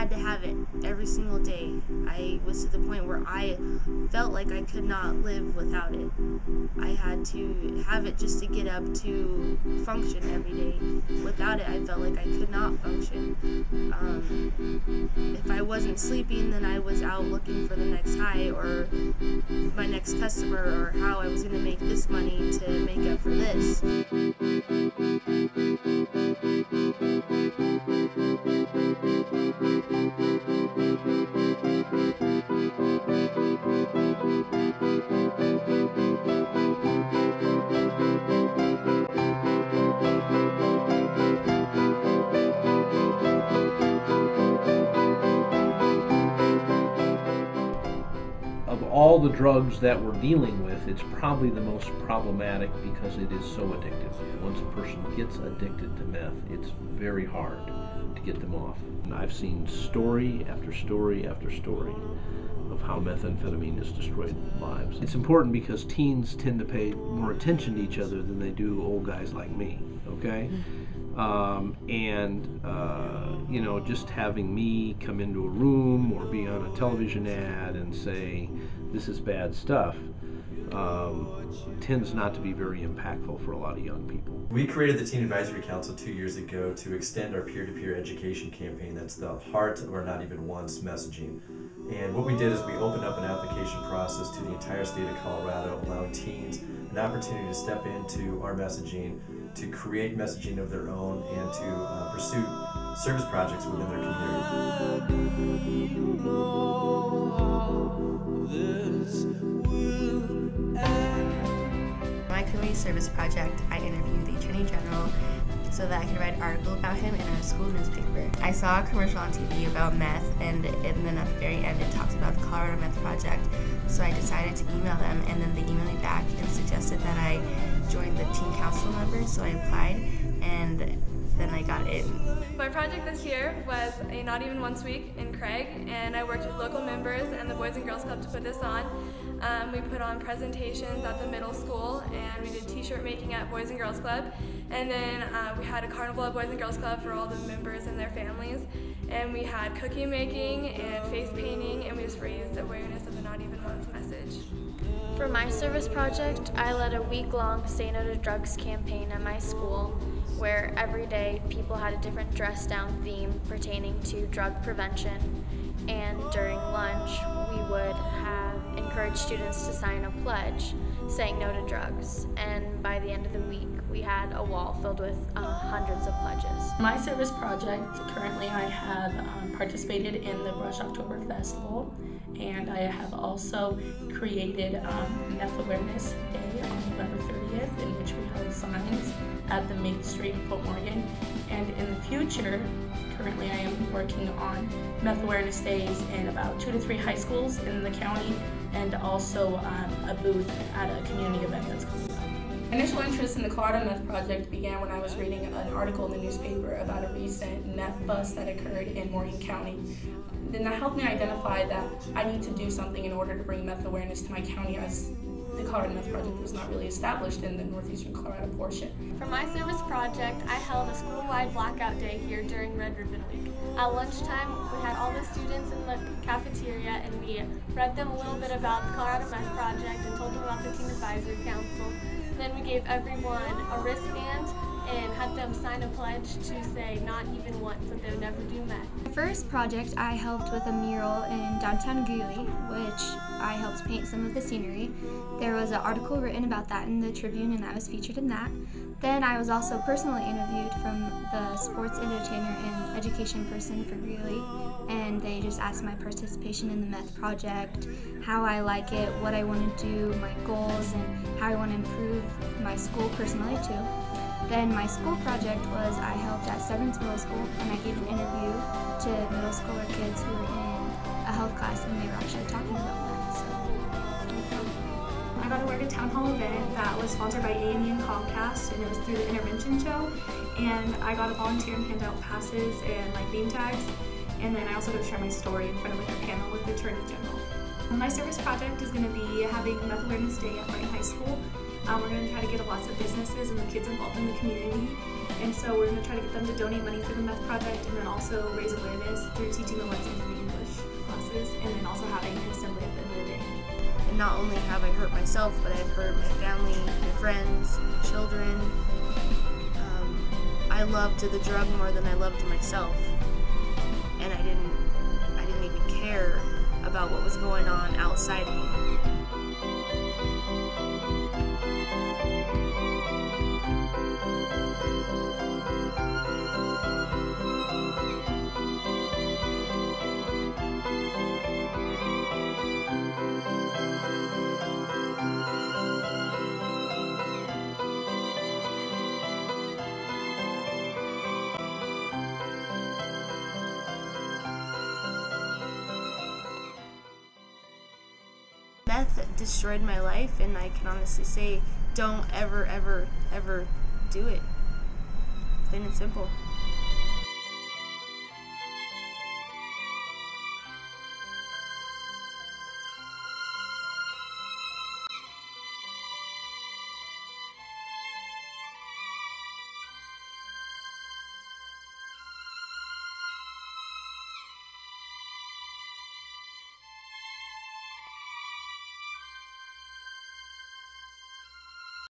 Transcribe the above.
had to have it every single day. I was to the point where I felt like I could not live without it. I had to have it just to get up to function every day. Without it, I felt like I could not function. If I wasn't sleeping, then I was out looking for the next high or my next customer, or how I was going to make this money to make up for this. Of all the drugs that we're dealing with, it's probably the most problematic because it is so addictive. Once a person gets addicted to meth, it's very hard to get them off. And I've seen story after story after story of how methamphetamine has destroyed lives. It's important because teens tend to pay more attention to each other than they do old guys like me, okay? You know, just having me come into a room or be on a television ad and say, this is bad stuff, tends not to be very impactful for a lot of young people. We created the Teen Advisory Council 2 years ago to extend our peer-to-peer education campaign. That's the heart of our Not Even Once messaging. And what we did is we opened up an application process to the entire state of Colorado, allowing teens an opportunity to step into our messaging, to create messaging of their own, and to pursue service projects within their community. My community service project, I interviewed the Attorney General so that I could write an article about him in our school newspaper. I saw a commercial on TV about meth, and then at the very end it talks about the Colorado Meth Project. So I decided to email them, and then they emailed me back and suggested that I join the teen council members. So I applied, and then I got in. My project this year was a Not Even Once week in Craig, and I worked with local members and the Boys and Girls Club to put this on. We put on presentations at the middle school, and we did t-shirt making at Boys and Girls Club, and then we had a carnival at Boys and Girls Club for all the members and their families, and we had cookie making and face painting, and we just raised awareness of the Not Even Once message. For my service project, I led a week-long Say No to Drugs campaign at my school, where every day people had a different dress-down theme pertaining to drug prevention, and during lunch we would encourage students to sign a pledge saying no to drugs, and by the end of the week we had a wall filled with hundreds of pledges. My service project, currently I have participated in the Brush October Festival, and I have also created Meth Awareness Day on November 30th, in which we held signs at the Main Street in Fort Morgan. And in the future, currently I am working on Meth Awareness Days in about 2 to 3 high schools in the county, and also a booth at a community event that's coming up. Initial interest in the Colorado Meth Project began when I was reading an article in the newspaper about a recent meth bust that occurred in Morgan County. Then that helped me identify that I need to do something in order to bring meth awareness to my county, as the Colorado Meth Project was not really established in the northeastern Colorado portion. For my service project, I held a school-wide blackout day here during Red Ribbon Week. At lunchtime, we had all the students in the cafeteria, and we read them a little bit about the Colorado Meth Project and told them about the Teen Advisory Council. Then we gave everyone a wristband and had them sign a pledge to say not even once, that they would never do meth. My first project, I helped with a mural in downtown Greeley, which I helped paint some of the scenery. There was an article written about that in the Tribune, and I was featured in that. Then I was also personally interviewed from the sports entertainer and education person for Greeley, and they just asked my participation in the Meth Project, how I like it, what I want to do, my goals, and how I want to improve my school personally too. Then my school project was I helped at Severance Middle School, and I gave an interview to middle schooler kids who were in a health class, and they were actually talking about that. So. I got to work at a town hall event that was sponsored by A&E and Comcast, and it was through the intervention show. And I got to volunteer and hand out passes and like name tags. And then I also got to share my story in front of like a panel with the Attorney General. My service project is going to be having Meth Awareness Day at Brighton High School. We're going to try to get lots of businesses and the kids involved in the community And so we're going to try to get them to donate money for the Meth Project, and then also raise awareness through teaching the lessons in the English classes, and then also having an assembly at the end of the day. And not only have I hurt myself, but I've hurt my family, my friends, children. I loved the drug more than I loved myself, and I didn't even care about what was going on outside of me. Meth destroyed my life, and I can honestly say, don't ever, ever, ever do it. Plain and simple.